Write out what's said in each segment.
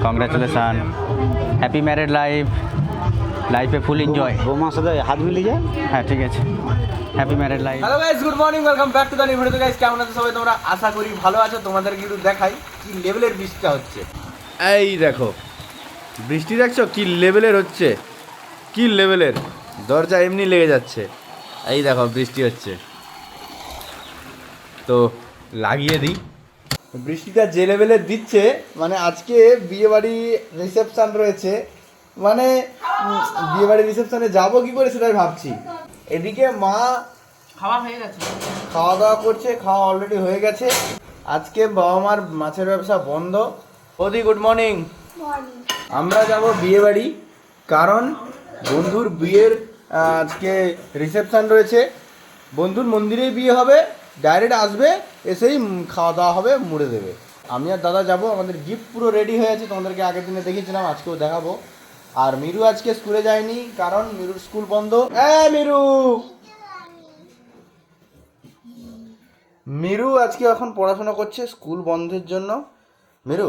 Congratulation, happy married life, লাইফে full enjoy. বৌমার সাথে হাত মিলিয়ে যায়। হ্যাঁ ঠিক আছে, happy married life. Hello guys, good morning, welcome back to the new video. Guys কেমন আছো সবাই? তোমরা আশা করি ভালো আছো। তোমাদেরকে একটু দেখাই কি লেভেলের বৃষ্টিটা হচ্ছে। এই দেখো বৃষ্টি, দেখছো কি লেভেলের হচ্ছে, কি লেভেলের, দরজা এমনি লেগে যাচ্ছে। এই দেখো বৃষ্টি হচ্ছে, তো লাগিয়ে দিই। বৃষ্টিটা যে লেভেলের দিচ্ছে, মানে আজকে বিয়েবাড়ি রিসেপশন রয়েছে, মানে বিয়েবাড়ি রিসেপশনে যাবো কি করে সেটাই ভাবছি। এদিকে মা খাওয়া হয়ে গেছে, খাওয়া দাওয়া করছে, খাওয়া অলরেডি হয়ে গেছে। আজকে বাবা মার মাছের ব্যবসা বন্ধ। ওদি গুড মর্নিং। আমরা যাব বিয়ে বাড়ি, কারণ বন্ধুর বিয়ের আজকে রিসেপশন রয়েছে। বন্ধুর মন্দিরেই বিয়ে হবে, ডাইরেক্ট আসবে, এসেই খাওয়া দাওয়া হবে, মুড়ে দেবে। আমি আর দাদা যাব, আমাদের গিফট পুরো রেডি হয়ে আছে, তোমাদেরকে আগের দিনে দেখিয়েছিলাম, আজকেও দেখাবো। আর মিরু আজকে স্কুলে যায়নি, কারণ মিরুর স্কুল বন্ধ। মিরু মিরু আজকে এখন পড়াশোনা করছে স্কুল বন্ধের জন্য। মিরু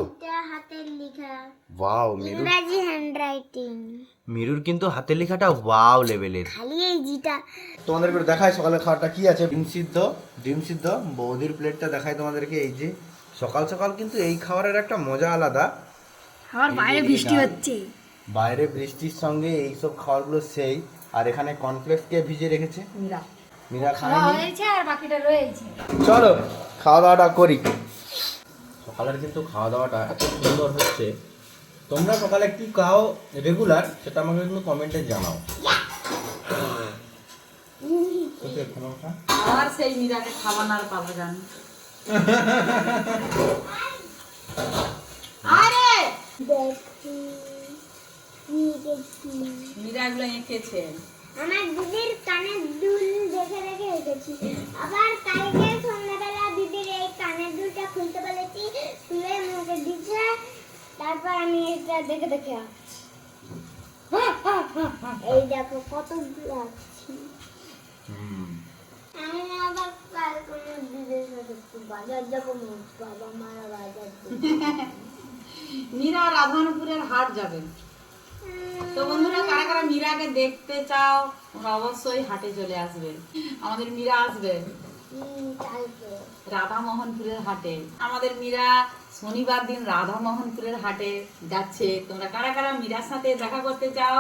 হাতের লেখা, ওয়াও, মিরু ইংরেজি হ্যান্ডরাইটিং, মিরুর কিন্তু হাতের লেখাটা ওয়াও লেভেলের। খালি এই জিটা তোমাদের একটু দেখায় সকালের খাবারটা কি আছে। ডিম সিদ্ধ বৌদির প্লেটটা দেখায় তোমাদেরকে। এই যে সকাল সকাল কিন্তু এই খাবারের একটা মজা আলাদা। আমার বাইরে বৃষ্টি হচ্ছে, বাইরে বৃষ্টির সঙ্গে এইসব খাবারগুলো সেই। আর এখানে কর্নফ্লেক্সকে ভিজে রেখেছে মীরা, খায়নি, আর বাকিটা রয়েছে। চলো খাওয়া দাওয়াটা করি। সকালের কিন্তু খাওয়া দাওয়াটা এত সুন্দর হচ্ছে। তোমরা সকালে কি খাও রেগুলার, সেটা আমাকে কিন্তু কমেন্টে জানাও। আর সেই মীরাকে খাওয়ানোর পাবো জান। আরে দেখি কি দেখি, মীরা এগুলো এঁকেছে। আমার দিদির কানের দুল দেখে দেখে এসেছি। আবার কালকে সন্ধ্যাবেলা দিদির এই কানের দুলটা খুলতে বলেছি, তুলে মুখে দিচ্ছে, তারপর আমি এটা দেখে দেখে আসছি। এই দেখো কত আসছি। আমি আবার কাল কোনো দিদির সাথে একটু বাজার যাবো, বাবা মারা বাজার মীরা রাধানপুরের হাট যাবে। তো বন্ধুরা, কারা কারা মীরাকে দেখতে চাও ওরা অবশ্যই হাটে চলে আসবে। আমাদের মীরা আসবে কালকে রাধামোহনপুরের হাটে। আমাদের মীরা শনিবার দিন রাধামোহনপুরের হাটে যাচ্ছে। তোমরা কারা কারা মীরার সাথে দেখা করতে চাও,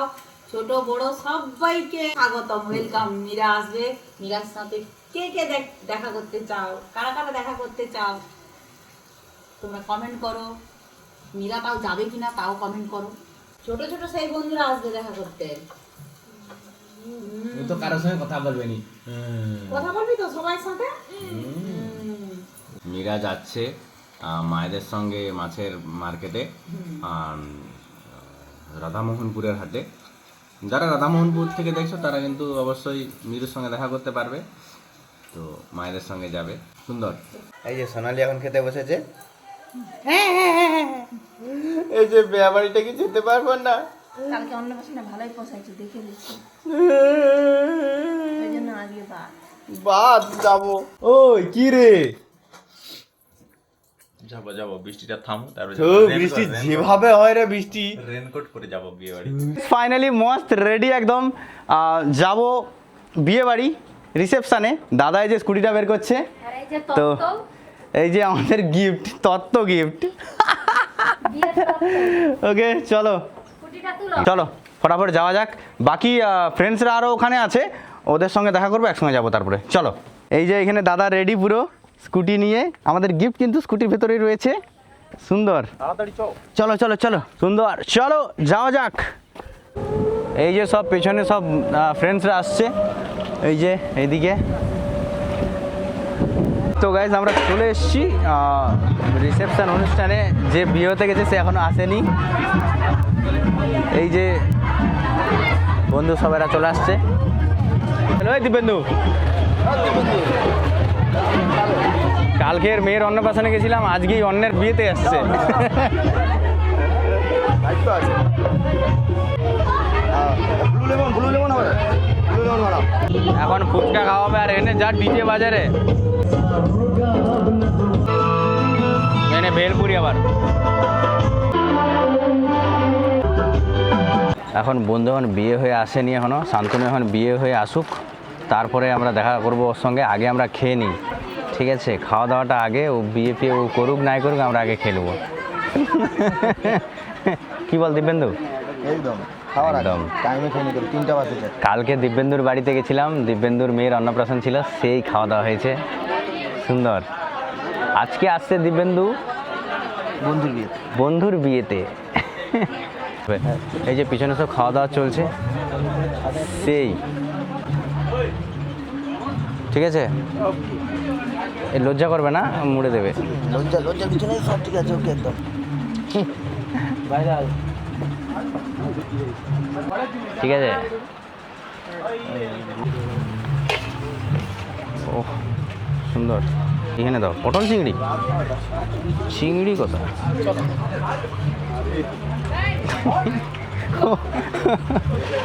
ছোট বড় সবাইকে স্বাগতম, ওয়েলকাম। মীরা আসবে, মীরার সাথে কে কে দেখা করতে চাও, কারা কারা দেখা করতে চাও তোমরা কমেন্ট করো। মীরা তাও যাবে কিনা তাও কমেন্ট করো। ছোট ছোট সেই বন্ধুরা আসবে দেখা করতে। তো কারোর সঙ্গে কথা বলবে নি, কথা বলবি তো সবার সাথে। মীরা যাচ্ছে মায়েদের সঙ্গে মাছের মার্কেটে, রাধামোহনপুরের হাটে। যারা রাধামোহনপুর থেকে দেখছো তারা কিন্তু অবশ্যই মীরুর সঙ্গে দেখা করতে পারবে। তো মায়েদের সঙ্গে যাবে। সুন্দর। এই যে সোনালি এখন খেতে বসেছে। এই যে বিয়ে বাড়িটা কি যেতে পারবো না, কালকে অন্য বছর ভালোই পোষাইছে, দেখে দিচ্ছি, ওই জন্য আজকে বাদ যাবো। ওই কি রে, যাবো যাবো, বৃষ্টিটা থামো, তারপরে বৃষ্টি যেভাবে হয় রে, বৃষ্টি রেনকোট পরে যাবো বিয়ে বাড়ি। ফাইনালি মস্ত রেডি একদম, যাব বিয়ে বাড়ি রিসেপশানে। দাদা এই যে স্কুটিটা বের করছে, তো এই যে আমাদের গিফট, তত্ত্ব গিফট। ওকে চলো চলো ফটাফট যাওয়া যাক। বাকি ফ্রেন্ডসরা আরও ওখানে আছে, ওদের সঙ্গে দেখা করবো, একসঙ্গে যাবো তারপরে। চলো, এই যে এখানে দাদা রেডি পুরো স্কুটি নিয়ে। আমাদের গিফট কিন্তু স্কুটির ভেতরেই রয়েছে। সুন্দর, চলো চলো চলো, সুন্দর, চলো যাওয়া যাক। এই যে সব পেছনে সব ফ্রেন্ডসরা আসছে, এই যে এইদিকে। তো গাইজ আমরা চলে এসেছি রিসেপশন অনুষ্ঠানে। যে বিয়ে হতে গেছে সে এখনও আসেনি। এই যে বন্ধু সবাইরা চলে আসছে। হ্যালো দীপেন্দু, কালকের মেয়ের অন্নপ্রাশনে গেছিলাম, আজকেই অন্যের বিয়েতে আসছে। এখন ফুচকা খাওয়াবে, আর এনে যা ডিজে বাজারে, এনে ভেলপুরি আবার। এখন বন্ধু এখন বিয়ে হয়ে আসেনি এখনও, শান্তনু এখন বিয়ে হয়ে আসুক, তারপরে আমরা দেখা করবো ওর সঙ্গে। আগে আমরা খেয়ে নিই, ঠিক আছে? খাওয়া দাওয়াটা আগে, ও বিয়ে ফিয়ে ও করুক নাই করুক, আমরা আগে খেয়ে নেবো। কী বল দিব্যেন্দু? একদম খাওয়ার একদম। টাইমে খেয়ে নিতে 3টা বাজে। কালকে দিব্যেন্দুর বাড়িতে গেছিলাম, দিব্যেন্দুর মেয়ের অন্নপ্রাশন ছিল, সেই খাওয়া দাওয়া হয়েছে সুন্দর। আজকে আসছে দিব্যেন্দু বন্ধুর বিয়েতে। এই যে পিছনে সব খাওয়া দাওয়া চলছে, সেই ঠিক আছে। এই লজ্জা করবে না, মুড়ে দেবে। লজ্জা কিছু নেই, সব ঠিক আছে। ওকে একদম ঠিক আছে। ও সুন্দর। এখানে দাও পটল চিংড়ি, চিংড়ি কথা।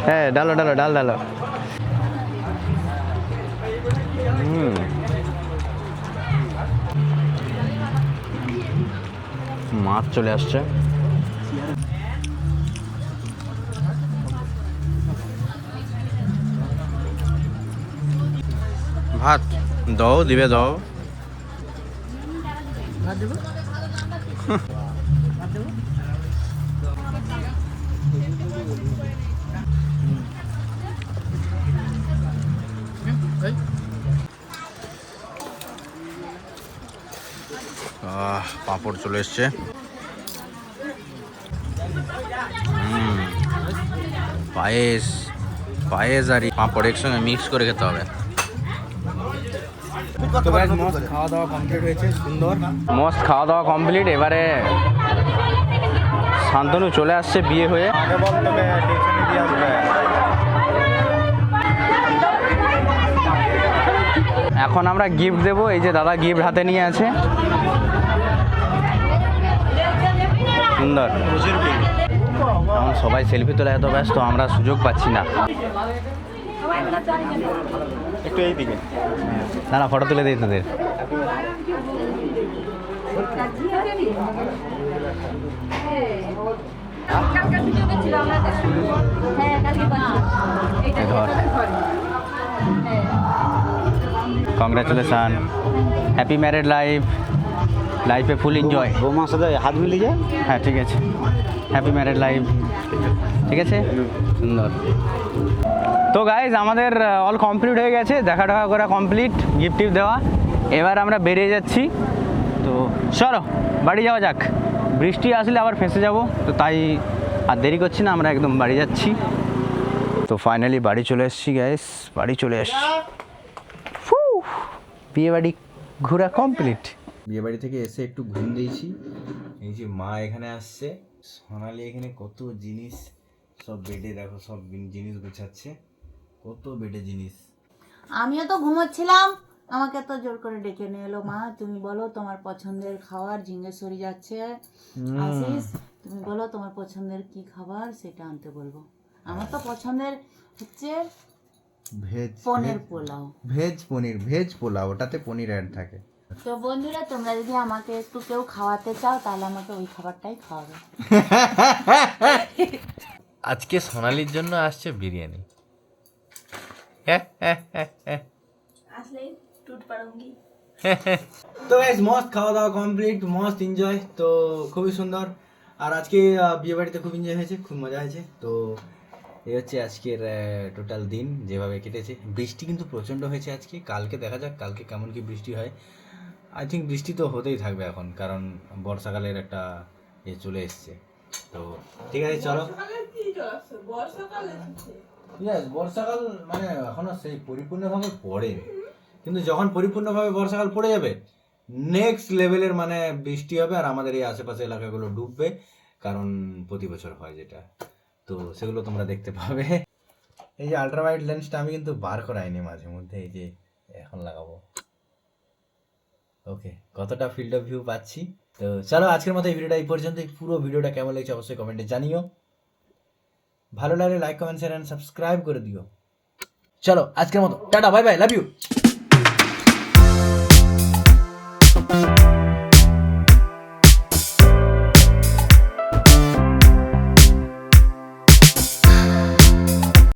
হ্যাঁ ডালো ডালো, ডাল ডালো। মাছ চলে আসছে। ভাত দাও, দিবে দাও। পাঁপড় চলে এসছে। পায়েস পায়েস আর পাঁপড় একসঙ্গে মিক্স করে খেতে হবে। খাওয়া দাওয়া কমপ্লিট হয়েছে, সুন্দর মস্ত খাওয়া দাওয়া কমপ্লিট। এবারে শান্তনু চলে আসছে বিয়ে হয়ে। এখন আমরা গিফট দেবো। এই যে দাদা গিফট হাতে নিয়ে আছে, সুন্দর। এখন সবাই সেলফি তোলা এত ব্যস্ত, আমরা সুযোগ পাচ্ছি না। একটু এই দিকে না না, ফটো তুলে দিই তোদের। কংগ্রাচুলেশন, হ্যাপি ম্যারিড লাইফ, লাইফে ফুল এনজয়। বৌমার সাথে হাত মিলিয়ে যায়। হ্যাঁ ঠিক আছে, হ্যাপি ম্যারিড লাইফ, ঠিক আছে সুন্দর। তো গাইজ আমাদের অল কমপ্লিট হয়ে গেছে, দেখা টাকা করা কমপ্লিট, গিফট টিফট দেওয়া। এবার আমরা বেরিয়ে যাচ্ছি। তো চলো বাড়ি যাওয়া যাক, বৃষ্টি আসলে আবার ফেঁসে যাব, তো তাই আর দেরি করছি না, আমরা একদম বাড়ি যাচ্ছি। তো ফাইনালি বাড়ি চলে এসেছি গাইস, বাড়ি চলে এসেছি। বিয়ে বাড়ি ঘোরা কমপ্লিট। বিয়ে বাড়ি থেকে এসে একটু ঘুম দিয়েছি। এই যে মা এখানে আসছে, সোনালি এখানে কত জিনিস, সব বেডে দেখো, সব জিনিস গুছাচ্ছে, কত বেডে জিনিস। আমিও তো ঘুমোচ্ছিলাম, আমাকে তো জোর করে ডেকে নিয়ে এলো। মা তুমি বলো তোমার পছন্দের খাবার, জিঙ্গেশ্বরী যাচ্ছে আশিস, তুমি বলো তোমার পছন্দের কি খাবার, সেটা আনতে বলবো। আমার তো পছন্দের হচ্ছে ভেজ পনির পোলাও। ভেজ পোলাও, ওটাতে পনির অ্যাড থাকে। তো বন্ধুরা তোমরা যদি আমাকে একটু কেউ খাওয়াতে চাও, তাহলে আমাকে ওই খাবারটাই খাওয়াবে। আজকে সোনালির জন্য আসছে বিরিয়ানি। তো গাইস মস্ত খাওয়া দাওয়া কমপ্লিট, মস্ত এনজয়, তো খুবই সুন্দর। আর আজকে বিয়ে বাড়িতে খুব এনজয় হয়েছে, খুব মজা হয়েছে। তো এই হচ্ছে আজকের টোটাল দিন যেভাবে কেটেছে। বৃষ্টি কিন্তু প্রচণ্ড হয়েছে আজকে, কালকে দেখা যাক কালকে কেমন কি বৃষ্টি হয়। আই থিঙ্ক বৃষ্টি তো হতেই থাকবে এখন, কারণ বর্ষাকালের একটা চলে এসছে। তো ঠিক আছে চলো। বর্ষাকাল মানে এখনো সেই পরিপূর্ণভাবে পড়েনি, কিন্তু যখন পরিপূর্ণভাবে বর্ষাকাল পড়ে যাবে, নেক্সট লেভেলের মানে বৃষ্টি হবে, আর আমাদের এই আশেপাশে এলাকাগুলো ডুববে, কারণ প্রতি বছর হয় যেটা। তো সেগুলো তোমরা দেখতে পাবে। এই যে আল্ট্রা ওয়াইড লেন্সটা আমি কিন্তু বার করাইনি মাঝে মধ্যে, এই যে এখন লাগাবো। ওকে, কতটা ফিল্ড অফ ভিউ পাচ্ছি। তো চলো আজকের মতো এই ভিডিওটা এই পর্যন্তই। পুরো ভিডিওটা কেমন লেগেছে অবশ্যই কমেন্টে জানিও। ভালো লাগলে like comment share and subscribe করে দিও। চলো আজকের মতো tata, bye bye, love you.